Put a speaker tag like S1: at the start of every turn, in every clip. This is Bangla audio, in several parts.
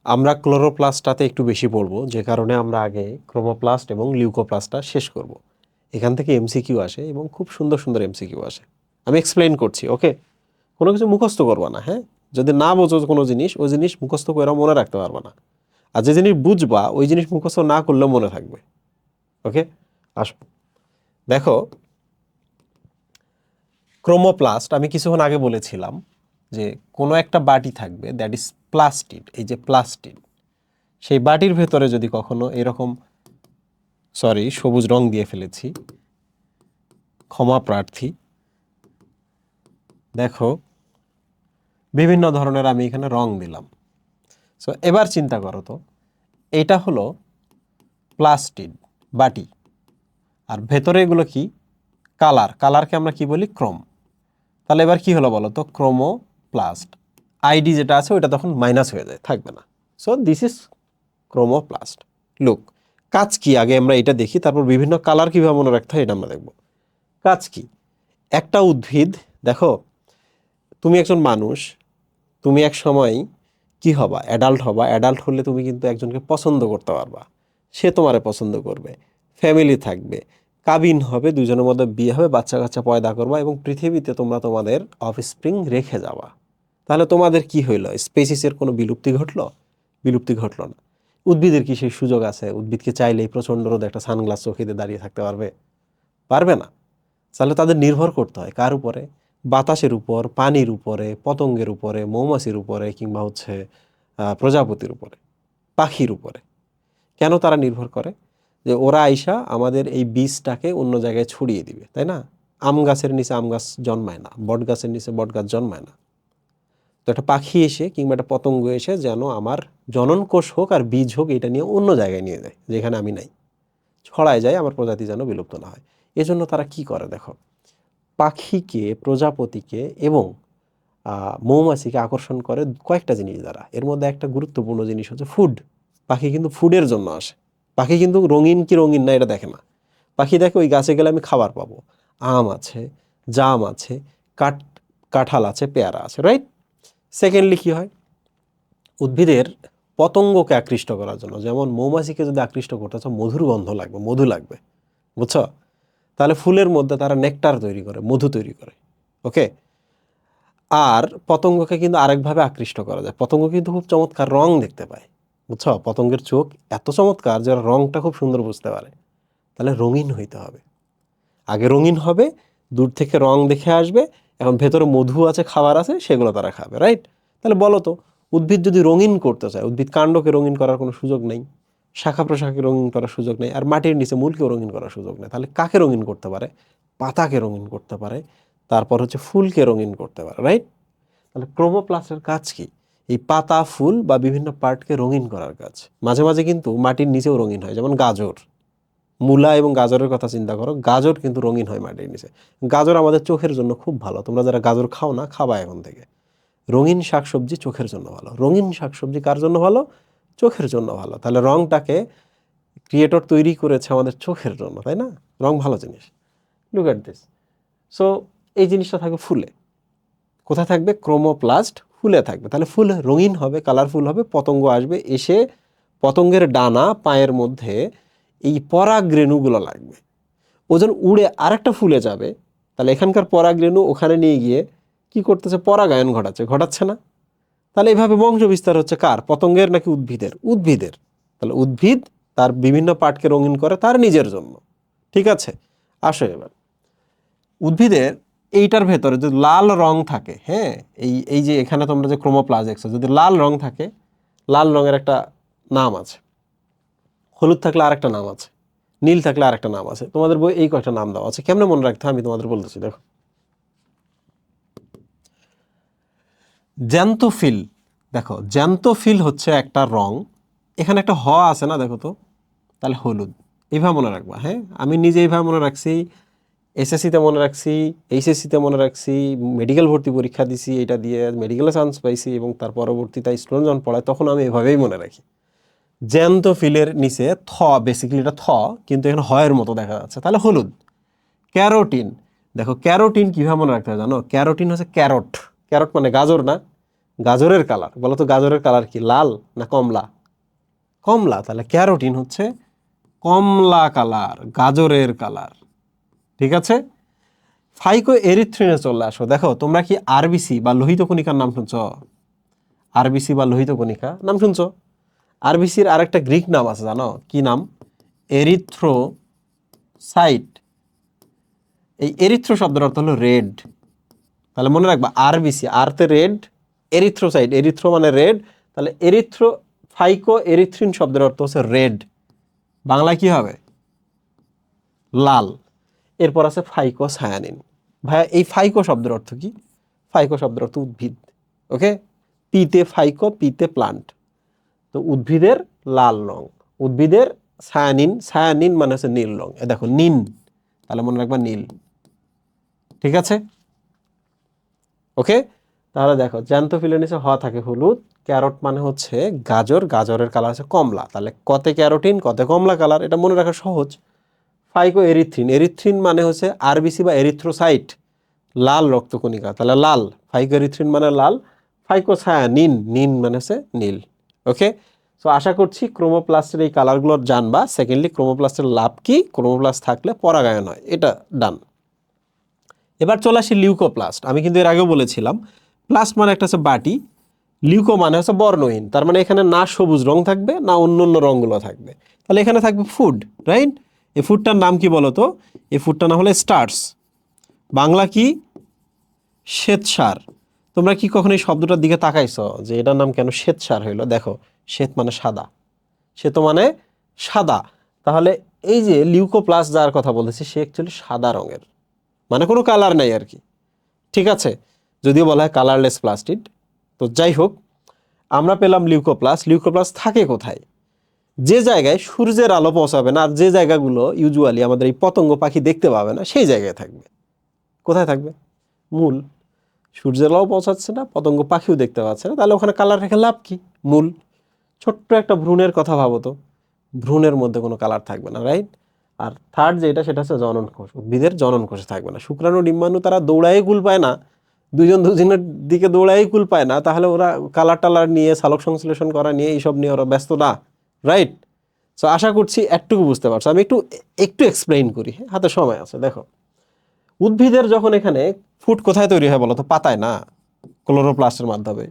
S1: আমরা ক্লোরোপ্লাস্টটাতে একটু বেশি পড়বো, যে কারণে আমরা আগে ক্রোমোপ্লাস্ট এবং লিউকোপ্লাস্টটা শেষ করব। এখান থেকে এমসিকিউ আসে এবং খুব সুন্দর সুন্দর এমসিকিউ আসে। আমি এক্সপ্লেইন করছি, ওকে? কোনো কিছু মুখস্থ করবা না, হ্যাঁ? যদি না বোঝো কোনো জিনিস, ওই জিনিস মুখস্থ করে মনে রাখতে পারবা না। আর যে জিনিস বুঝবা ওই জিনিস মুখস্থ না করলেও মনে থাকবে, ওকে? আসবো, দেখো ক্রোমোপ্লাস্ট আমি কিছুক্ষণ আগে বলেছিলাম যে কোনো একটা বাটি থাকবে, দ্যাট ইজ প্লাস্টিড। এই যে প্লাস্টিড, সেই বাটির ভেতরে যদি কখনো এরকম, সরি সবুজ রং দিয়ে ফেলেছি, ক্ষমা প্রার্থী, দেখো বিভিন্ন ধরনের আমি এখানে রং দিলাম। সো এবার চিন্তা করো তো, এটা হলো প্লাস্টিড বাটি, আর ভেতরে এগুলো কি? কালার। কালারকে আমরা কি বলি? ক্রোম। তাহলে এবার কি হলো বলো তো? ক্রোমোপ্লাস্ট। আইডি যেটা আছে ওইটা তখন মাইনাস হয়ে যায়, থাকবে না। So this is chromoplast. Look, কাজ কি আগে আমরা এটা দেখি, তারপর বিভিন্ন কালার কীভাবে মনে রাখতে হয় এটা আমরা দেখব। কাজ কি? একটা উদ্ভিদ, দেখো তুমি একজন মানুষ, তুমি এক সময় কি হবা? অ্যাডাল্ট হবা। অ্যাডাল্ট হলে তুমি কিন্তু একজনকে পছন্দ করতে পারবা, সে তোমারে পছন্দ করবে, ফ্যামিলি থাকবে, কাবিন হবে, দুজনের মধ্যে বিয়ে হবে, বাচ্চা কাচ্চা পয়দা করবা এবং পৃথিবীতে তোমরা তোমাদের অফস্প্রিং রেখে যাবা। তাহলে তোমাদের কি হইল? স্পেসিসের কোনো বিলুপ্তি ঘটলো? বিলুপ্তি ঘটলো না। উদ্ভিদের কি সেই সুযোগ আছে? উদ্ভিদকে চাইলেই প্রচণ্ড রোদে একটা সানগ্লাস চোখে দিয়ে দাঁড়িয়ে থাকতে পারবে? পারবে না। তাহলে তাদের নির্ভর করতে হয় কার উপরে? বাতাসের উপর, পানির উপরে, পতঙ্গের উপরে, মৌমাছির উপরে, কিংবা হচ্ছে প্রজাপতির উপরে, পাখির উপরে। কেন তারা নির্ভর করে? যে ওরা আইসা আমাদের এই বীজটাকে অন্য জায়গায় ছড়িয়ে দিবে, তাই না? আম গাছের নিচে আম গাছ জন্মায় না, বট গাছের নিচে বট গাছ জন্মায় না। তো একটা পাখি এসে কিংবা একটা পতঙ্গ এসে যেন আমার জনন কোষ হোক আর বীজ হোক, এটা নিয়ে অন্য জায়গায় নিয়ে যায়, যেখানে আমি নাই, ছড়ায় যায়, আমার প্রজাতি যেন বিলুপ্ত না হয়। এজন্য তারা কি করে দেখো, পাখিকে, প্রজাপতিকে এবং মৌমাছিকে আকর্ষণ করে কয়েকটা জিনিস দ্বারা। এর মধ্যে একটা গুরুত্বপূর্ণ জিনিস হচ্ছে ফুড। পাখি কিন্তু ফুডের জন্য আসে। পাখি কিন্তু রঙিন কি রঙিন না এটা দেখে না। পাখি দেখে ওই গাছে গেলে আমি খাবার পাবো, আম আছে, জাম আছে, কাঁঠাল আছে, পেয়ারা আছে, রাইট? সেকেন্ডলি কি হয়? উদ্ভিদের পতঙ্গকে আকৃষ্ট করার জন্য, যেমন মৌমাছিকে যদি আকৃষ্ট করতে চাও, মধুর গন্ধ লাগবে, মধু লাগবে, বুঝছো? তাহলে ফুলের মধ্যে তারা নেকটার তৈরি করে, মধু তৈরি করে, ওকে? আর পতঙ্গকে কিন্তু আরেকভাবে আকৃষ্ট করা যায়। পতঙ্গ কিন্তু খুব চমৎকার রং দেখতে পায়, বুঝছো? পতঙ্গের চোখ এত চমৎকার যে ওরা রংটা খুব সুন্দর বুঝতে পারে। তাহলে রঙিন হইতে হবে, আগে রঙিন হবে, দূর থেকে রং দেখে আসবে, এখন ভেতরে মধু আছে, খাবার আছে, সেগুলো তারা খাবে, রাইট? তাহলে বলো তো, উদ্ভিদ যদি রঙিন করতে চায়, উদ্ভিদ কাণ্ডকে রঙিন করার কোনো সুযোগ নেই, শাখা প্রশাখাকে রঙিন করার সুযোগ নেই, আর মাটির নিচে মূলকেও রঙিন করার সুযোগ নেই। তাহলে কাকে রঙিন করতে পারে? পাতাকে রঙিন করতে পারে, তারপর হচ্ছে ফুলকে রঙিন করতে পারে, রাইট? তাহলে ক্রোমোপ্লাস্টের কাজ কি? এই পাতা, ফুল বা বিভিন্ন পার্টকে রঙিন করার কাজ। মাঝে মাঝে কিন্তু মাটির নিচেও রঙিন হয়, যেমন গাজর, মূলা এবং গাজরের কথা চিন্তা করো, গাজর কিন্তু রঙিন হয় মাটির নিচে। গাজর আমাদের চোখের জন্য খুব ভালো, তোমরা যারা গাজর খাও না, খাবা এখন থেকে। রঙিন শাকসবজি চোখের জন্য ভালো। রঙিন শাকসবজি কার জন্য ভালো? চোখের জন্য ভালো। তাহলে রংটাকে ক্রিয়েটর তৈরি করেছে আমাদের চোখের জন্য, তাই না? রং ভালো জিনিস। Look at this. সো এই জিনিসটা থাকবে ফুলে। কোথায় থাকবে? ক্রোমোপ্লাস্ট ফুলে থাকবে। তাহলে ফুল রঙিন হবে, কালারফুল হবে, পতঙ্গ আসবে, এসে পতঙ্গের ডানা পায়ের মধ্যে এই পরাগরেণুগুলো লাগবে, ওজন উড়ে আরেকটা ফুলে যাবে। তাহলে এখানকার পরাগরেণু ওখানে নিয়ে গিয়ে কি করতেছে? পরাগায়ন ঘটাচ্ছে, ঘটাচ্ছে না? তাহলে এইভাবে বংশ বিস্তার হচ্ছে কার? পতঙ্গের নাকি উদ্ভিদের? উদ্ভিদের। তাহলে উদ্ভিদ তার বিভিন্ন পার্টকে রঙিন করে তার নিজের জন্য, ঠিক আছে? আসো এবার, উদ্ভিদের এইটার ভেতরে যদি লাল রং থাকে, হ্যাঁ, এই এই যে এখানে তোমরা যে ক্রোমোপ্লাস্ট দেখছো, যদি লাল রং থাকে, লাল রঙের একটা নাম আছে, হলুদ থাকলে আরেকটা নাম আছে, নীল থাকলে আরেকটা নাম আছে। তোমাদের বই এই কয়েকটা নাম দেওয়া আছে, কেমনে মনে রাখতে হয় আমি তোমাদের বলতেছি, দেখো। জ্যান্তোফিল, দেখো জ্যান্তোফিল হচ্ছে একটা রং, এখানে একটা হ আছে না, দেখো তো, তাহলে হলুদ। এইভাবে মনে রাখবা, হ্যাঁ? আমি নিজে এইভাবে মনে রাখছি, এসএসসিতে মনে রাখছি, এইচএসসিতে মনে রাখছি, মেডিকেল ভর্তি পরীক্ষা দিছি, এটা দিয়ে মেডিকেলে চান্স পাইছি, এবং তার পরবর্তীতে স্টুডেন্ট যখন পড়ায় তখন আমি এভাবেই মনে রাখি। জ্যান্তোফিলের নিচে থ, বেসিক্যালি এটা থ, কিন্তু এখানে হয়ের মতো দেখা যাচ্ছে, তাহলে হলুদ। ক্যারোটিন, দেখো ক্যারোটিন কীভাবে মনে রাখতে হয় জানো? ক্যারোটিন হচ্ছে ক্যারট। ক্যারট মানে গাজর না? গাজরের কালার, বলো তো গাজরের কালার কি, লাল না কমলা? কমলা, তাহলে ক্যারোটিন হচ্ছে কমলা কালার, গাজরের কালার। ঠিক আছে, ফাইকো এরিথ্রিনে চলে আসো। দেখো তোমরা কি আরবিসি বা লোহিত কণিকার নাম শুনছ? আরবিসি বা লোহিত কণিকা নাম শুনছো? আরবিসির আরেকটা গ্রিক নাম আছে জানো, কি নাম? এরিথ্রোসাইট। এই এরিথ্রো শব্দের অর্থ হলো রেড। তাহলে মনে রাখবা আরবিসি, আরতে রেড, এরিথ্রোসাইট, এরিথ্রো মানে রেড, তাহলে এরিথ্রো ফাইকো এরিথ্রিন শব্দের অর্থ হচ্ছে রেড, বাংলা কি হবে? লাল। এরপর আছে ফাইকো সায়ানিন। ভাইয়া এই ফাইকো শব্দের অর্থ কি? ফাইকো শব্দের অর্থ উদ্ভিদ। ওকে, পিতে ফাইকো, পিতে প্লান্ট, তো উদ্ভিদের লাল রং, উদ্ভিদের সায়ানিন, সায়ানিন মানে হচ্ছে নীল রং। এ দেখো নীল, তাহলে মনে রাখবা নীল। ঠিক আছে, ওকে। তাহলে দেখো জ্যান্থোফিলের নিচে হ থাকে হলুদ, ক্যারট মানে হচ্ছে গাজর, গাজরের কালার হচ্ছে কমলা, তাহলে কতে ক্যারোটিন কতে কমলা কালার, এটা মনে রাখা সহজ। ফাইকো এরিথ্রিন, এরিথ্রিন মানে হচ্ছে আরবিসি বা এরিথ্রোসাইট, লাল রক্তকণিকা, তাহলে লাল, ফাইকো এরিথ্রিন মানে লাল, ফাইকো সায়ানিন, নিন মানে হচ্ছে নীল। ওকে, সো আশা করছি ক্রোমোপ্লাস্টের এই কালারগুলো জানবা। সেকেন্ডলি ক্রোমোপ্লাস্টের লাভ কি, ক্রোমোপ্লাস্ট থাকলে পরাগায়ন হয়, এটা ডান। এবার চলে আসি লিউকোপ্লাস্ট। আমি কিন্তু এর আগেও বলেছিলাম প্লাস্ট মানে একটা হচ্ছে বাটি, লিউকো মানে হচ্ছে বর্ণহীন, তার মানে এখানে না সবুজ রং থাকবে না অন্য অন্য রঙগুলো থাকবে, তাহলে এখানে থাকবে ফুড, রাইট? এই ফুডটার নাম কি বলো তো? এই ফুডটার নাম হলো স্টার্চ, বাংলা কি? শ্বেতসার। তোমরা কি কখনো এই শব্দটার দিকে তাকাইছো যে এটার নাম কেন শ্বেতসার হইলো? দেখো শ্বেত মানে সাদা, শ্বেত মানে সাদা, তাহলে এই যে লিউকোপ্লাস্ট যার কথা বলেছি সে অ্যাকচুয়ালি সাদা রঙের, মানে কোনো কালার নাই আর কি। ঠিক আছে, যদিও বলা হয় কালারলেস প্লাস্টিড। তো যাই হোক, আমরা পেলাম লিউকোপ্লাস্ট। লিউকোপ্লাস্ট থাকে কোথায়? যে জায়গায় সূর্যের আলো পৌঁছাবে না, আর যে জায়গাগুলো ইউজুয়ালি আমাদের এই পতঙ্গ পাখি দেখতে পাবে না, সেই জায়গায় থাকবে। কোথায় থাকবে? মূল। সূর্যের আলো পৌঁছাচ্ছে না, পতঙ্গ পাখিও দেখতে পাচ্ছে না, তাহলে ওখানে কালার রেখে লাভ কি? মূল। ছোট্ট একটা ভ্রূণের কথা ভাবো তো, ভ্রূণের মধ্যে কোনো কালার থাকবে না, রাইট? আর থার্ড যেটা, সেটা হচ্ছে জনন কোষ, উদ্ভিদের জনন কোষে থাকবে না। শুক্রাণু ডিম্বাণু তারা দৌড়াই কুল পায় না, দুজন দুজনের দিকে দৌড়াই কুল পায় না, তাহলে ওরা কালার টালার নিয়ে, সালোক সংশ্লেষণ করা নিয়ে, এইসব নিয়ে ওরা ব্যস্ত না, রাইট? সো আশা করছি একটুকু বুঝতে পারছো। আমি একটু একটু এক্সপ্লেইন করি, হাতে সময় আছে। দেখো উদ্ভিদের যখন এখানে ফুড কোথায় তৈরি হয় বলো তো? পাতায় না, ক্লোরোপ্লাস্টের মাধ্যমে।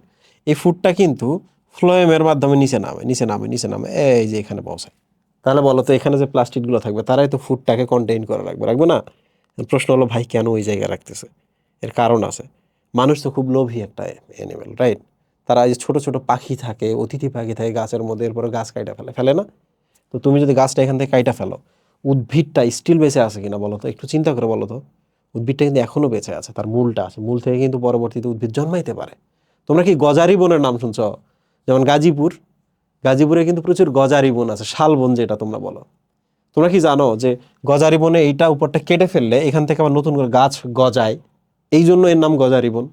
S1: এই ফুডটা কিন্তু ফ্লোয়েমের মাধ্যমে নিচে নামে, নিচে নামে, নিচে নামে, এই যে এখানে পৌঁছায়। তাহলে বলো তো এখানে যে প্লাস্টিকগুলো থাকবে তারাই তো ফুডটাকে কন্টেইন করে রাখবে, রাখবে না? প্রশ্ন হলো ভাই কেন ওই জায়গায় রাখতেছে? এর কারণ আছে। মানুষ তো খুব লোভী একটা অ্যানিমেল, রাইট? তারা এই যে ছোট ছোট পাখি থাকে, অতিথি পাখি থাকে গাছের মধ্যে, এরপরে গাছ কাইটা ফেলে, ফেলে না? তো তুমি যদি গাছটা এখান থেকে কাইটা ফেলো, উদ্ভিদটা স্টিল বেঁচে আছে কিনা বলো তো? একটু চিন্তা করে বলো তো। উদ্ভিদটা কিন্তু এখনো বেঁচে আছে, তার মূলটা আছে, মূল থেকে কিন্তু পরবর্তীতে উদ্ভিদ জন্মাইতে পারে। তোমরা কি গজারি বনের নাম শুনছ? যেমন গাজীপুর, গাজীপুরে কিন্তু প্রচুর গজারি বন আছে, শাল বন যেটা তোমরা বলো। তোমরা কি জানো যে গজারি বনে এইটা উপরটা কেটে ফেললে এখান থেকে আবার নতুন করে গাছ গজায়, এই জন্য এর নাম গজারি বন।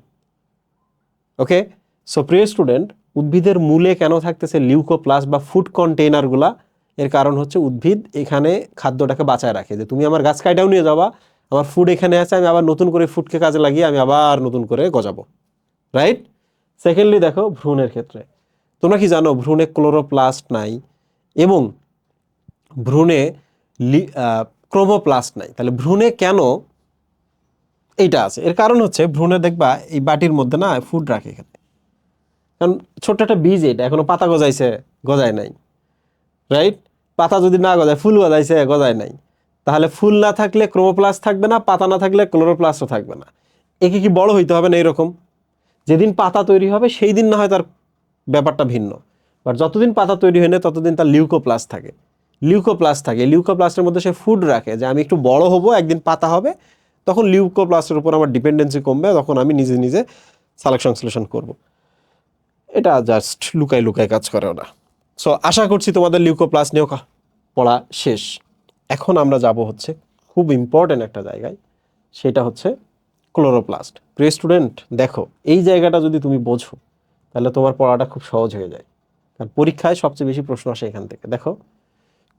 S1: ওকে, সো প্রিয় স্টুডেন্ট, উদ্ভিদের মূলে কেন থাকতেছে লিউকোপ্লাস্ট বা ফুড কন্টেইনারগুলা? এর কারণ হচ্ছে উদ্ভিদ এখানে খাদ্যটাকে বাঁচায় রাখে, যে তুমি আমার গাছ কাইটাও নিয়ে যাবা, আমার ফুড এখানে আছে, আমি আবার নতুন করে ফুডকে কাজে লাগিয়ে আমি আবার নতুন করে গজাবো, রাইট? সেকেন্ডলি দেখো ভ্রূণের ক্ষেত্রে, তোমরা কি জানো ভ্রূণে ক্লোরোপ্লাস্ট নাই এবং ভ্রূণে ক্রোমোপ্লাস্ট নাই? তাহলে ভ্রূণে কেন এইটা আছে? এর কারণ হচ্ছে ভ্রূণে দেখবা এই বাটির মধ্যে না ফুড রাখে এখানে, কারণ ছোট্ট একটা বীজ, এটা এখনো পাতা গজাইছে, গজায় নাই, রাইট? পাতা যদি না গজায়, ফুল গজাইছে, গজায় নাই, তাহলে ফুল না থাকলে ক্রোমোপ্লাস্ট থাকবে না, পাতা না থাকলে ক্লোরোপ্লাস্টও থাকবে না। একে কি বড় হইতে হবে না এরকম? যেদিন পাতা তৈরি হবে সেই দিন না হয় তার ব্যাপারটা ভিন্ন, বাট যতদিন পাতা তৈরি হয় না ততদিন তার লিউকোপ্লাস্ট থাকে, লিউকোপ্লাস্ট থাকে। লিউকোপ্লাস্টের মধ্যে সে ফুড রাখে, যে আমি একটু বড় হব, একদিন পাতা হবে, তখন লিউকোপ্লাস্টের উপর আমার ডিপেন্ডেন্সি কমবে, তখন আমি নিজে নিজে সালোক সংশ্লেষণ করব। এটা জাস্ট লুকাই লুকাই কাজ করে ওরা। সো আশা করছি তোমাদের লিউকোপ্লাস্ট নিয়েও পড়া শেষ। এখন আমরা যাব হচ্ছে খুব ইম্পর্টেন্ট একটা জায়গায়, সেটা হচ্ছে ক্লোরোপ্লাস্ট। প্রিয় স্টুডেন্ট দেখো, এই জায়গাটা যদি তুমি বোঝো তাহলে তোমার পড়াটা খুব সহজ হয়ে যায়, কারণ পরীক্ষায় সবচেয়ে বেশি প্রশ্ন আসে এখান থেকে। দেখো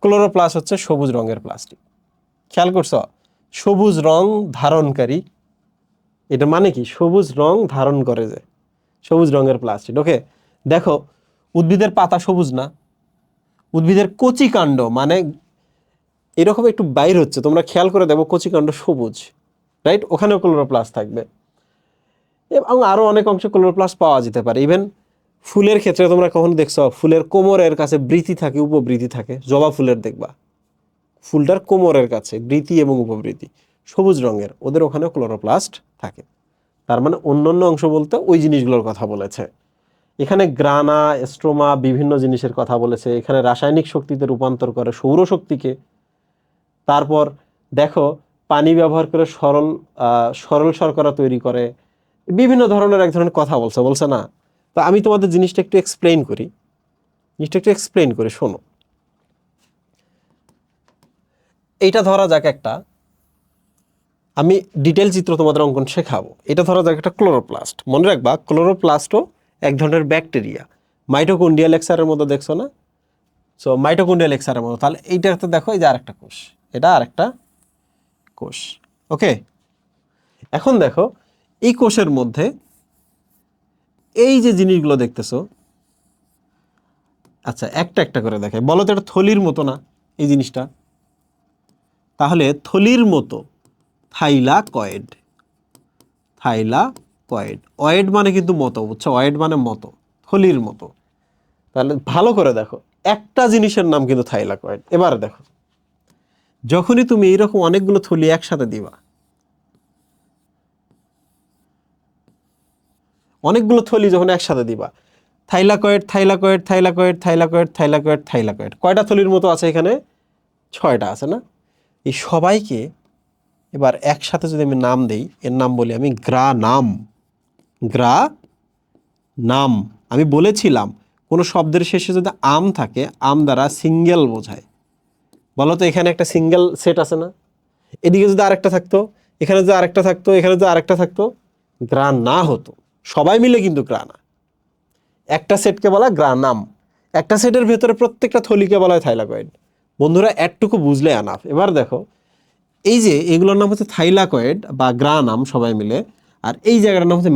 S1: ক্লোরোপ্লাস্ট হচ্ছে সবুজ রঙের প্লাস্টিক, খেয়াল করছো? সবুজ রং ধারণকারী, এটা মানে কি? সবুজ রং ধারণ করে, যে সবুজ রঙের প্লাস্টিড। ওকে, দেখো উদ্ভিদের পাতা সবুজ না, উদ্ভিদের কচি কাণ্ড মানে এরকম একটু বাইর হচ্ছে, তোমরা খেয়াল করে দেখো কচি কাণ্ড সবুজ, রাইট, ওখানেও ক্লোরোপ্লাস্ট থাকবে এবং আরো অনেক অংশে ক্লোরোপ্লাস্ট পাওয়া যেতে পারে। ইভেন ফুলের ক্ষেত্রে তোমরা কখনো দেখছো ফুলের কোমরের কাছে বৃতি থাকে, উপবৃতি থাকে, জবা ফুলের দেখবা ফুলটার কোমরের কাছে বৃতি এবং উপবৃতি সবুজ রঙের, ওদের ওখানেও ক্লোরোপ্লাস্ট থাকে। তার মানে অন্যান্য অংশ বলতে ওই জিনিসগুলোর কথা বলেছে। এখানে গ্রানা, স্ট্রোমা বিভিন্ন জিনিসের কথা বলেছে। এখানে রাসায়নিক শক্তিতে রূপান্তর করে সৌরশক্তিকে। তারপর দেখো পানি ব্যবহার করে সরল শর্করা তৈরি করে, বিভিন্ন ধরনের এক ধরনের কথা বলছে না? তো আমি তোমাদের জিনিসটা একটু এক্সপ্লেইন করি, শোনো। এইটা ধরা যাক একটা, আমি ডিটেল চিত্র তোমাদের অঙ্কন শেখাবো। এটা ধরা যাক একটা ক্লোরোপ্লাস্ট। মনে রাখবা ক্লোরোপ্লাস্টও এক ধরনের ব্যাকটেরিয়া, মাইটোকন্ড্রিয়াল এক্সারের মতো, দেখছো না? সো মাইটোকন্ড্রিয়াল এক্সারের মতো। তাহলে এইটাতে দেখো এই যে আরেকটা কোষ, এটা আরেকটা কোষ। ওকে, এখন দেখো এই কোষের মধ্যে এই যে জিনিসগুলো দেখতেছো, আচ্ছা একটা একটা করে দেখে বলো তো, এটা থলির মতো না এই জিনিসটা? তাহলে থলির মতো থাইলাকয়েড, অয়েড মানে কিন্তু মতো, বুঝছো? অয়েড মানে মতো, থলির মতো। তাহলে ভালো করে দেখো, একটা জিনিসের নাম কিন্তু থাইলাকয়েড। এবার দেখো যখনই তুমি এইরকম অনেকগুলো থলি একসাথে দিবা, অনেকগুলো থলি যখন একসাথে দিবা, থাইলাকয়েড, কয়টা থলির মতো আছে এখানে? 6টা আছে না? এই সবাইকে এবার একসাথে যদি আমি নাম দেই, এর নাম বলি আমি গ্রানাম। আমি বলেছিলাম কোনো শব্দের শেষে যদি আম থাকে, আম দ্বারা সিঙ্গেল বোঝায়। বলো তো এখানে একটা সিঙ্গেল সেট আছে না? এদিকে যদি আরেকটা থাকতো, এখানে যদি আরেকটা থাকতো, এখানে যদি আরেকটা থাকতো, গ্রানা হতো। সবাই মিলে কিন্তু গ্রানা। একটা সেটকে বলা গ্রানাম, একটা সেটের ভেতরে প্রত্যেকটা থলিকে বলা হয় থাইলাকয়েড। বন্ধুরা এটুকু বুঝলে আনাফ। এবার দেখো এই যে এগুলোর নাম হচ্ছে থাইলাকয়েড বা গ্রানাম সবাই মিলে, আর এই জায়গাটার নাম হচ্ছে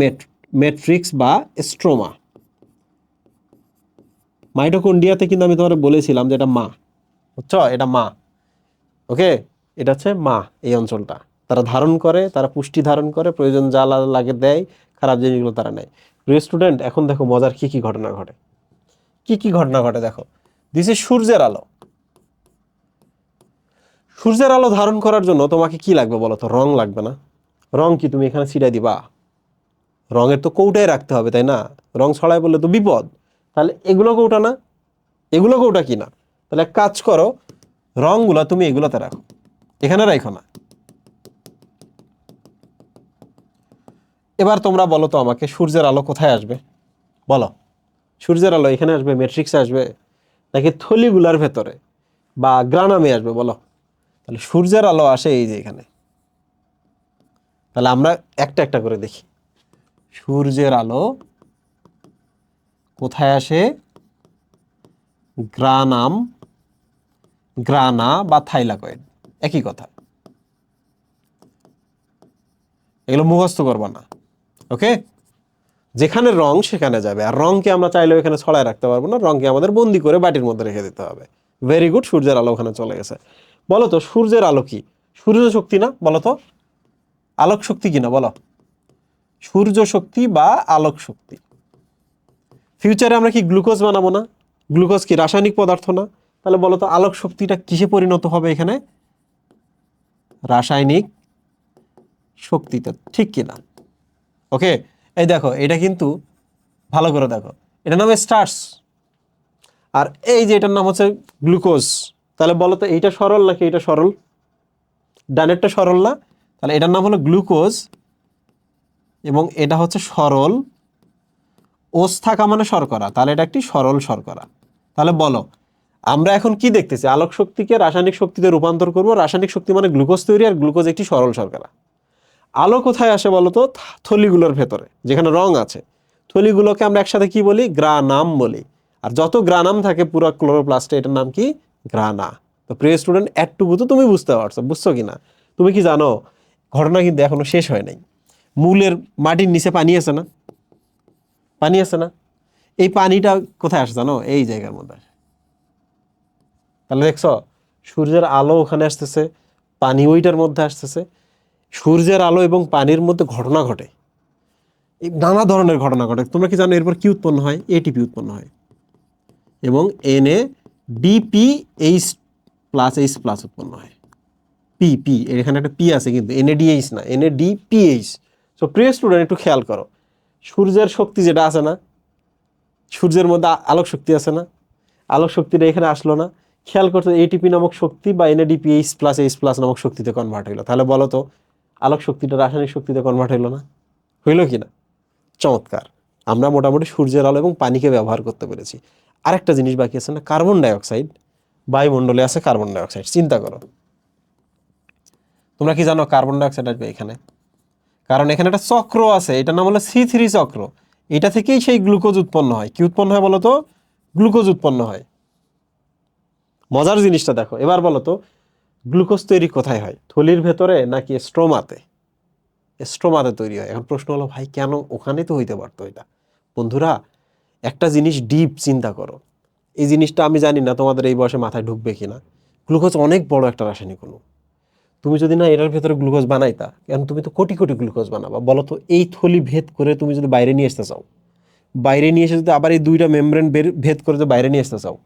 S1: ম্যাট্রিক্স বা স্ট্রোমা। মাইটোকন্ড্রিয়াতে কিন্তু আমি তোমার বলেছিলাম যে এটা মা, বুঝছো? এটা মা। ওকে, এটা হচ্ছে মা। এই অঞ্চলটা তারা ধারণ করে, তারা পুষ্টি ধারণ করে, প্রয়োজন যা লাগে দেয়, খারাপ জিনিসগুলো তারা নেয়। প্রিয় স্টুডেন্ট, এখন দেখো মজার কি ঘটনা ঘটে দেখো। দিস ইজ সূর্যের আলো। সূর্যের আলো ধারণ করার জন্য তোমাকে কি লাগবে বলো তো? রং লাগবে না? রং কি তুমি এখানে ছিটাই দিবা? রঙের তো কৌটায় রাখতে হবে, তাই না? রং ছড়ায় বললে তো বিপদ। তাহলে এগুলো কৌটা না, এগুলো কৌটা কি না? তাহলে এক কাজ করো, রংগুলো তুমি এগুলোতে রাখো, এখানে রাখো না। এবার তোমরা বলো তো আমাকে, সূর্যের আলো কোথায় আসবে বলো? সূর্যের আলো এখানে আসবে, ম্যাট্রিক্সে আসবে, নাকি থলিগুলার ভেতরে বা গ্রানামে আসবে বলো? তাহলে সূর্যের আলো আসে এই যে এখানে। তাহলে আমরা একটা একটা করে দেখি। সূর্যের আলো কোথায় আসে? গ্রানা বা থাইলাকয়েড, একই কথা। এগুলো মুখস্থ করবা না, ওকে? যেখানে রং সেখানে যাবে। আর রংকে আমরা চাইলেও এখানে ছড়ায় রাখতে পারবো না, রংকে আমাদের বন্দি করে বাটির মধ্যে রেখে দিতে হবে। ভেরি গুড, সূর্যের আলো ওখানে চলে গেছে। বলো তো সূর্যের আলো কি? সূর্য শক্তি না? বলো তো আলোক শক্তি কিনা বলো? সূর্য শক্তি বা আলোক শক্তি। ফিউচারে আমরা কি গ্লুকোজ বানাবো না? গ্লুকোজ কি রাসায়নিক পদার্থ না? তাহলে বলো তো আলোক শক্তিটা কিসে পরিণত হবে এখানে? রাসায়নিক শক্তিতে, ঠিক কিনা? ওকে, এই দেখো এটা কিন্তু ভালো করে দেখো, এটার নাম স্টার্চ, আর এই যে এটার নাম হচ্ছে গ্লুকোজ। তাহলে বলো তো এইটা সরল নাকি এটা সরল? ডানেরটা সরল না? তাহলে এটার নাম হলো গ্লুকোজ এবং এটা হচ্ছে সরল। ওস থাকা মানে শর্করা, তাহলে এটা একটি সরল শর্করা। তাহলে বলো আমরা এখন কি দেখতেছি? আলোক শক্তিকে রাসায়নিক শক্তিতে রূপান্তর করব। রাসায়নিক শক্তি মানে গ্লুকোজ তৈরি, আর গ্লুকোজ একটি সরল শর্করা। আলো কোথায় আসে বলো তো? থলিগুলোর ভেতরে যেখানে রং আছে, থলিগুলোকে আমরা একসাথে কি বলি? গ্রানাম বলি। আর যত গ্রানাম থাকে পুরো ক্লোরোপ্লাস্টে, এটার নাম কি? গ্রানা। তো প্রিয় স্টুডেন্ট, এটুকু তো তুমি বুঝতে পারছো, বুঝছো কিনা? তুমি কি জানো ঘটনা কিন্তু এখনো শেষ হয় নাই। মূলের মাটির নিচে পানি আছে না? পানি আছে না? এই পানিটা কোথায় আসে জানো? এই জায়গার মধ্যে আসে। তাহলে দেখছো সূর্যের আলো ওখানে আসতেছে, পানি ওইটার মধ্যে আসতেছে। সূর্যের আলো এবং পানির মধ্যে ঘটনা ঘটে, এই নানা ধরনের ঘটনা ঘটে। তোমরা কি জানো এরপর কি উৎপন্ন হয়? এটিপি উৎপন্ন হয় এবং NADPH প্লাস এইচ প্লাস উৎপন্ন হয়। পি পি এখানে একটা পি আছে কিন্তু NADH না, NADPH। সো প্রিয় স্টুডেন্ট একটু খেয়াল করো, সূর্যের শক্তি যেটা আছে না, সূর্যের মধ্যে আলোক শক্তি আছে না, আলোক শক্তিটা এখানে আসলো না, খেয়াল করতে এটিপি নামক শক্তি বা NADPH প্লাস এইচ প্লাস নামক শক্তিতে কনভার্ট হইলো। তাহলে বলো তো আলোক শক্তিটা রাসায়নিক শক্তিতে কনভার্ট হইলো না? হইলো কি না? চমৎকার। আমরা মোটামুটি সূর্যের আলো এবং পানিকে ব্যবহার করতে পেরেছি। আরেকটা জিনিস বাকি আছে না, কার্বন ডাইঅক্সাইড। বায়ুমণ্ডলে আছে কার্বন ডাইঅক্সাইড। চিন্তা করো, তোমরা কি জানো কার্বন ডাইঅক্সাইড আসবে এখানে? কারণ এখানে একটা চক্র আছে, এটার নাম হলো C3 চক্র। এটা থেকেই সেই গ্লুকোজ উৎপন্ন হয়। কি উৎপন্ন হয় বলো তো? গ্লুকোজ উৎপন্ন হয়। মজার জিনিসটা দেখো, এবার বলো তো গ্লুকোজ তৈরি কোথায় হয়? থলির ভেতরে নাকি স্ট্রোমাতে? স্ট্রোমাতে তৈরি হয়। এখন প্রশ্ন হলো ভাই কেন? ওখানে তো হইতে পারতো এটা। বন্ধুরা একটা জিনিস ডিপ চিন্তা করো, এই জিনিসটা আমি জানি না তোমাদের এই বয়সে মাথায় ঢুকবে কিনা। গ্লুকোজ অনেক বড় একটা রাসায়নিক অণু। তুমি যদি না এটার ভেতরে গ্লুকোজ বানাইতা, কারণ তুমি তো কোটি কোটি গ্লুকোজ বানাবা, বলো তো এই থলি ভেদ করে তুমি যদি বাইরে নিয়ে আসতে চাও, বাইরে নিয়ে এসে যদি আবার এই দুইটা মেমব্রেন ভেদ করে যদি বাইরে নিয়ে আসতে চাও,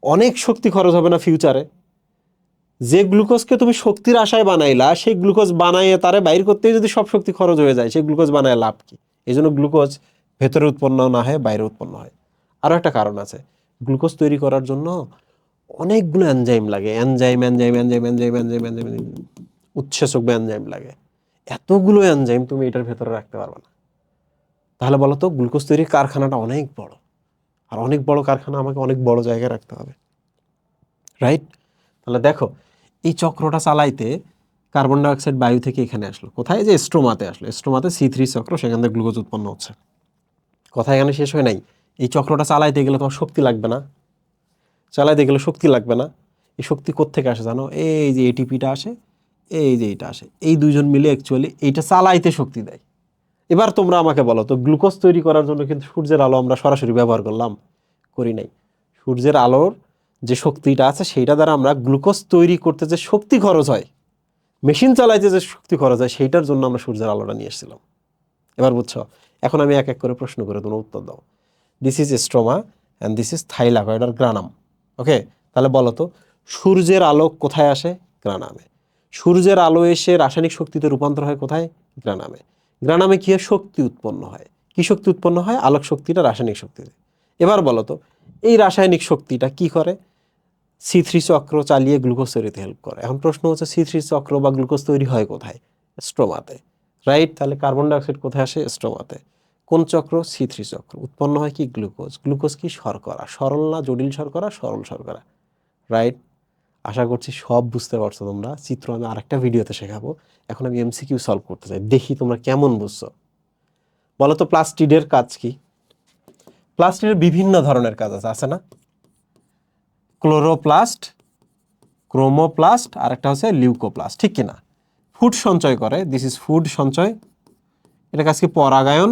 S1: অনেক শক্তি খরচ হবে না ফিউচারে? যে গ্লুকোজকে তুমি শক্তির আশায় বানাইলা, সেই গ্লুকোজ বানাইয়ে তারে বাইর করতেই যদি সব শক্তি খরচ হয়ে যায়, সেই গ্লুকোজ বানায় লাভ কি? এই জন্য গ্লুকোজ ভেতরে উৎপন্ন না হয়, বাইরে উৎপন্ন হয়। আরও একটা কারণ আছে, গ্লুকোজ তৈরি করার জন্য অনেকগুলো এনজাইম লাগে। Enzyme enzyme enzyme enzyme enzyme enzyme উৎসেচক বা এনজাইম লাগে। এতগুলো এনজাইম তুমি এটার ভেতরে রাখতে পারবে না। তাহলে বলো তো গ্লুকোজ তৈরির কারখানাটা অনেক বড়, আর অনেক বড় কারখানা আমাকে অনেক বড় জায়গায় রাখতে হবে, রাইট? তাহলে দেখো এই চক্রটা চালাইতে কার্বন ডাইঅক্সাইড বায়ু থেকে এখানে আসলো, কোথায়? যে স্ট্রোমাতে আসলো। স্ট্রোমাতে C3 চক্র, সেখান থেকে গ্লুকোজ উৎপন্ন হচ্ছে। কথা এখানে শেষ হয় নাই। এই চক্রটা চালাইতে গেলে তোমার শক্তি লাগবে না? চালাইতে গেলে শক্তি লাগবে না? এই শক্তি কোত্থেকে আসে জানো? এই যে এটিপিটা আসে, এই যে এটা আসে, এই দুইজন মিলে অ্যাকচুয়ালি এইটা চালাইতে শক্তি দেয়। এবার তোমরা আমাকে বলো তো গ্লুকোজ তৈরি করার জন্য কিন্তু সূর্যের আলো আমরা সরাসরি ব্যবহার করলাম? করি নাই। সূর্যের আলোর যে শক্তিটা আছে সেইটা দ্বারা আমরা গ্লুকোজ তৈরি করতে যে শক্তি খরচ হয়, মেশিন চালাইতে যে শক্তি খরচ হয়, সেইটার জন্য আমরা সূর্যের আলোটা নিয়ে এসেছিলাম। এবার বুঝছো? এখন আমি এক এক করে প্রশ্ন করে তোমরা উত্তর দাও। This is stroma and this is thylakoid আর গ্রানাম। ওকে, তাহলে বলো তো সূর্যের আলো কোথায় আসে? গ্রানামে। সূর্যের আলো এসে রাসায়নিক শক্তিতে রূপান্তর হয় কোথায়? গ্রানামে। গ্রানামে কি হয়? শক্তি উৎপন্ন হয়। কি শক্তি উৎপন্ন হয়? আলোক শক্তিটা রাসায়নিক শক্তিতে। এবার বলো তো এই রাসায়নিক শক্তিটা কি করে? C3 চক্র চালিয়ে গ্লুকোজ তৈরিতে হেল্প করে। এখন প্রশ্ন হচ্ছে C3 চক্র বা গ্লুকোজ তৈরি হয় কোথায়? স্ট্রোমাতে, রাইট? তাহলে কার্বন ডাইঅক্সাইড কোথায় আসে? স্ট্রোমাতে। কোন চক্র? C3 চক্র। উৎপন্ন হয় কি? গ্লুকোজ। গ্লুকোজ কি? শর্করা। সরল না জটিল শর্করা? সরল শর্করা, রাইট? আশা করছি সব বুঝতে পারছো তোমরা। চিত্র আমি আরেকটা ভিডিওতে শেখাবো। এখন আমি MCQ সলভ করতে চাই, দেখি তোমরা কেমন বুঝছো। বলো তো প্লাস্টিডের কাজ কি? প্লাস্টিডের বিভিন্ন ধরনের কাজ আছে না? ক্লোরোপ্লাস্ট, ক্রোমোপ্লাস্ট, আর একটা হচ্ছে লিউকোপ্লাস্ট, ঠিক কিনা? ফুড সঞ্চয় করে, দিস ইজ ফুড সঞ্চয়। এটা কাজ কি? পরাগায়ন।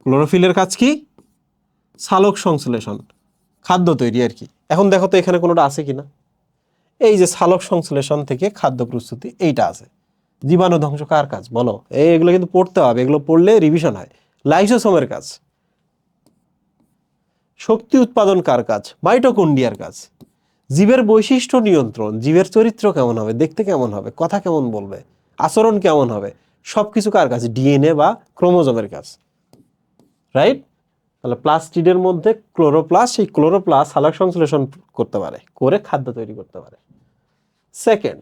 S1: ক্লোরোফিলের কাজ কি? সালোক সংশ্লেষণ, খাদ্য তৈরি আর কি। এখন দেখো তো এখানে কোনোটা আছে কিনা? এই যে সালোক সংশ্লেষণ থেকে খাদ্য প্রস্তুতি, এইটা আছে। জীবাণু ধ্বংস কার কাজ বলো? এগুলো কিন্তু পড়তে হবে, এগুলো পড়লে রিভিশন হয়। লাইসোসোমের কাজ। শক্তি উৎপাদন কার কাজ? মাইটোকন্ড্রিয়ার কাজ। জীবের বৈশিষ্ট্য নিয়ন্ত্রণ, জীবের চরিত্র কেমন হবে, দেখতে কেমন হবে, কথা কেমন বলবে, আচরণ কেমন হবে, সবকিছু কার কাছে? ডিএনএ বা ক্রোমোজোমের কাজ, রাইট? তাহলে প্লাস্টিডের মধ্যে ক্লোরোপ্লাস্ট, সেই ক্লোরোপ্লাস্ট সালোক সংশ্লেষণ করতে পারে, করে খাদ্য তৈরি করতে পারে। সেকেন্ড,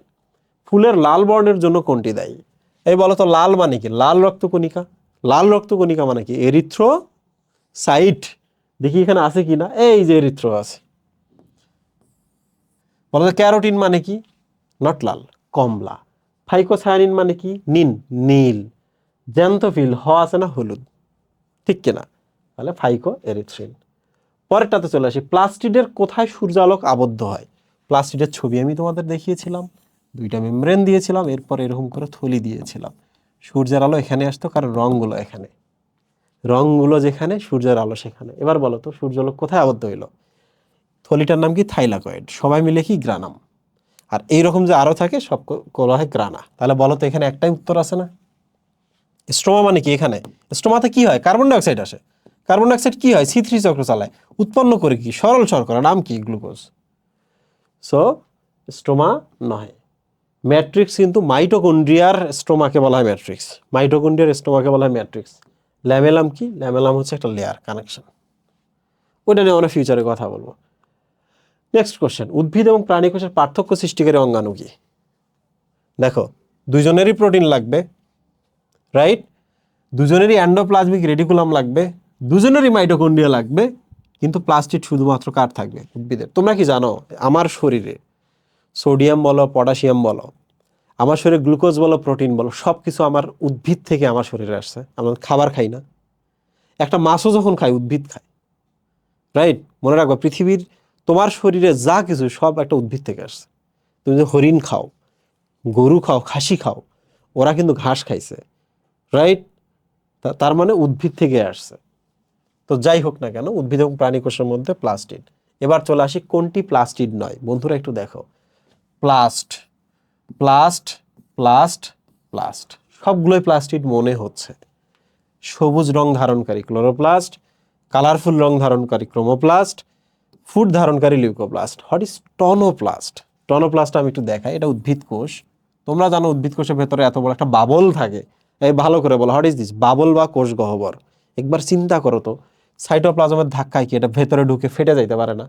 S1: ফুলের লাল বর্ণের জন্য কোনটি দায়ী? এই বলো তো লাল মানে কি? লাল রক্তকণিকা। লাল রক্তকণিকা মানে কি? এরিথ্রোসাইট। দেখি এখানে আছে কিনা, এই যে এরিথ্রো আছে। বলো তো ক্যারোটিন মানে কি? Not Lal, Kamala. ফাইকোসায়ানিন মানে কি? নীল। জ্যান্থোফিল আছে না? হলুদ, ঠিক কিনা? তাহলে ফাইকো এরিথ্রিন। পরেরটাতে চলে আসি, প্লাস্টিডের কোথায় সূর্যালোক আবদ্ধ হয়? প্লাস্টিডের ছবি আমি তোমাদের দেখিয়েছিলাম, দুইটা মেমব্রেন দিয়েছিলাম, এরপর এরকম করে থলি দিয়েছিলাম। সূর্যের আলো এখানে আসতো কারণ রঙগুলো এখানে, রংগুলো যেখানে, সূর্যের আলো সেখানে। এবার বলো তো সূর্যালোক কোথায় আবদ্ধ হইল? থলিটার নাম কি? থাইলাকয়েড। সবাই মিলে কি? গ্রানাম। আর এইরকম যে আরো থাকে সব বলা হয় গ্রানা। তাহলে বলো তো এখানে একটাই উত্তর আছে না? স্ট্রোমা মানে কি? এখানে স্ট্রোমাতে কি হয়? কার্বন ডাইঅক্সাইড আসে। কার্বন ডাইঅক্সাইড কি হয়? C3 চক্র চালায়, উৎপন্ন করে কি? সরল শর্করা, নাম কি? গ্লুকোজ। সো স্ট্রোমা নয়। ম্যাট্রিক্স কিন্তু মাইটোকন্ড্রিয়ার স্ট্রোমাকে বলা হয় ম্যাট্রিক্স, মাইটোকন্ড্রিয়ার স্ট্রোমাকে বলা হয় ম্যাট্রিক্স। ল্যামেলাম কি? ল্যামেলাম হচ্ছে একটা লেয়ার কানেকশন। ওইটা নিয়ে আমরা ফিউচারে কথা বলবো। নেক্সট কোশ্চেন, উদ্ভিদ এবং প্রাণী কোষের পার্থক্য সৃষ্টিকারী অঙ্গাণু কি? দেখো, দুজনেরই প্রোটিন লাগবে, রাইট? দুজনেরই অ্যান্ডোপ্লাজমিক রেটিকুলাম লাগবে, দুজনেরই মাইটোকন্ড্রিয়া লাগবে, কিন্তু প্লাস্টিড শুধুমাত্র কার থাকবে? উদ্ভিদের। তোমরা কি জানো আমার শরীরে সোডিয়াম বলো, পটাশিয়াম বলো, আমার শরীরে গ্লুকোজ বলো, প্রোটিন বলো, সব কিছু আমার উদ্ভিদ থেকে আমার শরীরে আসছে। আমরা খাবার খাই না। একটা মাছও যখন খাই, উদ্ভিদ খায়, রাইট? মনে রাখবো, পৃথিবীর তোমার শরীরে যা কিছু সব একটা উদ্ভিদ থেকে আসছে। তুমি যে হরিণ খাও, গরু খাও, খাসি খাও, ওরা কিন্তু ঘাস খাইছে, রাইট? তার মানে উদ্ভিদ থেকে আসছে। তো যাই হোক না কেন, উদ্ভিদ এবং প্রাণী কোষের মধ্যে প্লাস্টিড। এবার চলে আসি কোনটি প্লাস্টিড নয়। বন্ধুরা একটু দেখো, প্লাস্ট, প্লাস্ট, প্লাস্ট, প্লাস্ট, সবগুলোই প্লাস্টিড মনে হচ্ছে। সবুজ রং ধারণকারী ক্লোরোপ্লাস্ট, কালারফুল রং ধারণকারী ক্রোমোপ্লাস্ট, ফুড ধারণকারী leucoplast. What is tonoplast? Tonoplast আমি একটু দেখাই। এটা উদ্ভিদ কোষ। তোমরা জানো উদ্ভিদ কোষের ভেতরে এত বড় একটা বাবল থাকে। এই ভালো করে বলো, হোয়াট ইজ দিস? বাবল বা কোষ গহ্বর। একবার চিন্তা করো তো, সাইটোপ্লাজমের ধাক্কায় কি এটা ভেতরে ঢুকে ফেটে যাইতে পারে না?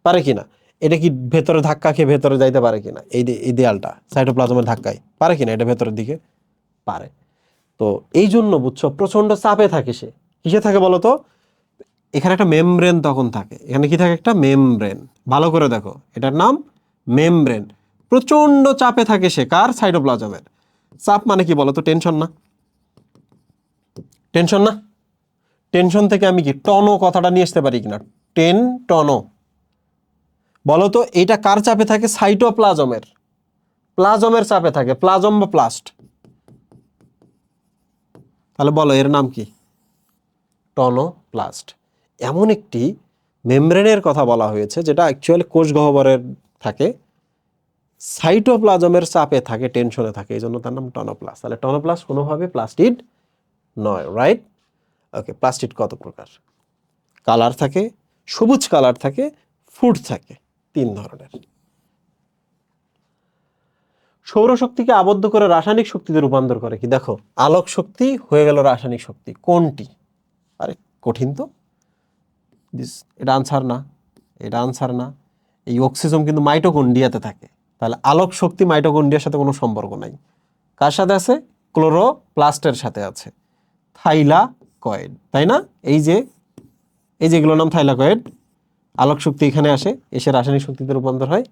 S1: পারে কিনা? এটা কি ভেতরে ধাক্কা খেয়ে ভেতরে যাইতে পারে কিনা? এই দেয়ালটা সাইটোপ্লাজমের ধাক্কায় পারে কিনা এটা ভেতরের দিকে? পারে। তো এই জন্য বুঝছো, প্রচন্ড চাপে থাকে সে। কিসে থাকে বলো তো? এখানে একটা মেমব্রেন তখন থাকে। এখানে কি থাকে? একটা মেমব্রেন। ভালো করে দেখো, এটার নাম মেমব্রেন। প্রচন্ড চাপে থাকে সে। কার? সাইটোপ্লাজমের। চাপ মানে কি বলো তো? টেনশন না? টেনশন না? টেনশন থেকে আমি কি টনো কথাটা নিয়ে আসতে পারি কিনা? টেন, টনো। বলো তো এইটা কার চাপে থাকে? সাইটোপ্লাজমের। প্লাজমের চাপে থাকে। প্লাজম বা প্লাস্ট। তাহলে বলো এর নাম কি? টনোপ্লাস্ট। এমন একটি মেমব্রেনের কথা বলা হয়েছে যেটা অ্যাকচুয়ালি কোষ গহ্বরের থাকে, সাইটোপ্লাজমের চাপে থাকে, টেনশনে থাকে, এই জন্য তার নাম টনোপ্লাস্ট। তাহলে টনোপ্লাস্ট কোনোভাবে প্লাস্টিড নয়, রাইট? ওকে, প্লাস্টিড কত প্রকার? কালার থাকে, সবুজ কালার থাকে, ফুড থাকে, 3 ধরনের। সৌরশক্তিকে আবদ্ধ করে রাসায়নিক শক্তিতে রূপান্তর করে কি? দেখো, আলোক শক্তি হয়ে গেল রাসায়নিক শক্তি। কোনটি? আরে কঠিন তো। এটা আনসার না, এটা আনসার না। এই অক্সিজম কিন্তু মাইটোকন্ড্রিয়াতে থাকে। তাহলে আলোক শক্তি মাইটোকন্ড্রিয়ার সাথে কোনো সম্পর্ক নাই। কার সাথে আছে? ক্লোরোপ্লাস্টের সাথে আছে। থাইলাকয়েড, তাই না? এই যে এগুলোর নাম থাইলাকয়েড। আলোক শক্তি এখানে আসে, এসে রাসায়নিক শক্তিতে রূপান্তর হয়।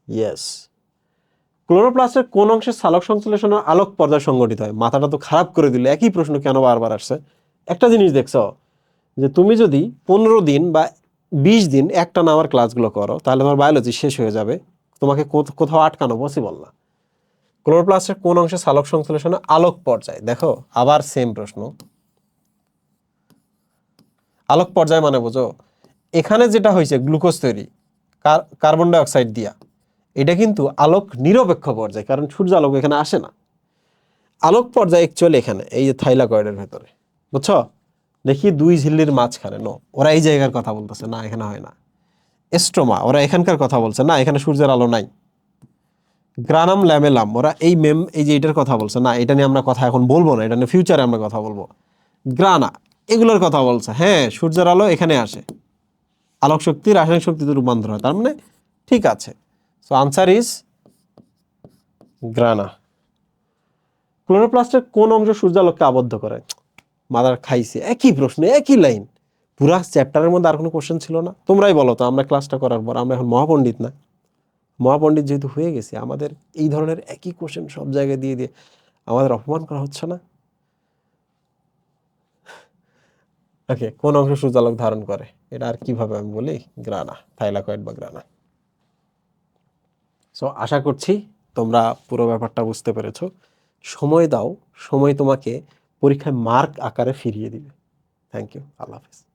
S1: ইয়েস। ক্লোরোপ্লাস্টের কোন অংশে সালোক সংশ্লেষণের আলোক পর্যায় সংঘটিত হয়? মাথাটা তো খারাপ করে দিল, একই প্রশ্ন কেন বারবার আসছে? একটা জিনিস দেখছো, যে তুমি যদি 15 দিন বা 20 দিন একটানা আমার ক্লাসগুলো করো, তাহলে তোমার বায়োলজি শেষ হয়ে যাবে। তোমাকে কোথাও আটকানো পসিবল না। ক্লোরোপ্লাস্টের কোন অংশে সালোক সংশ্লেষণে আলোক পর্যায়? দেখো, আবার সেম প্রশ্ন। আলোক পর্যায় মানে বোঝো, এখানে যেটা হয়েছে গ্লুকোজ তৈরি কার্বন ডাই অক্সাইড দিয়া, এটা কিন্তু আলোক নিরপেক্ষ পর্যায়, কারণ সূর্য আলোক এখানে আসে না। আলোক পর্যায় অ্যাকচুয়ালি এখানে, এই যে থাইলাকয়েডের ভেতরে, বুঝছো? দেখি 2 ঝিল্লির মাঝখানে। নো, ওরা এই জায়গার কথা বলতেছে না, এখানে হয় না। স্ট্রোমা, ওরা এখানকার কথা বলছে না, এখানে সূর্যের আলো নাই। গ্রানাম, ল্যামেলাম, ওরা এই যে এটার কথা বলছে না, এটা নিয়ে আমরা কথা এখন বলবো না, এটা নিয়ে ফিউচারে আমরা কথা বলবো। গ্রানা, এগুলোর কথা বলছে। হ্যাঁ, সূর্যের আলো এখানে আসে, আলোক শক্তি রাসায়নিক শক্তিতে রূপান্তর হয়, তার মানে ঠিক আছে। So answer is grana. ক্লোরোপ্লাস্টের কোন অংশ সূর্যালোককে আবদ্ধ করে? মাদার খাইছে, একই প্রশ্ন, একই লাইন। পুরা চ্যাপ্টারের মধ্যে আর কোনো কোশ্চেন ছিল না? তোমরাই বলো তো, আমরা ক্লাসটা করার পর, আমরা এখন মহাপণ্ডিত না? মহাপণ্ডিত যেহেতু হয়ে গেছি, আমাদের এই ধরনের একই কোশ্চেন সব জায়গায় দিয়ে দিয়ে আমাদের অপমান করা হচ্ছে না? ওকে, কোন অংশ সূর্যালোক ধারণ করে? এটা আর কিভাবে আমি বলি? গ্রানা, থাইলাকয়েড বা গ্রানা। সো আশা করছি তোমরা পুরো ব্যাপারটা বুঝতে পেরেছো। সময় দাও, সময় তোমাকে পরীক্ষায় মার্ক আকারে ফিরিয়ে দিবে। থ্যাংক ইউ, আল্লাহ হাফিজ।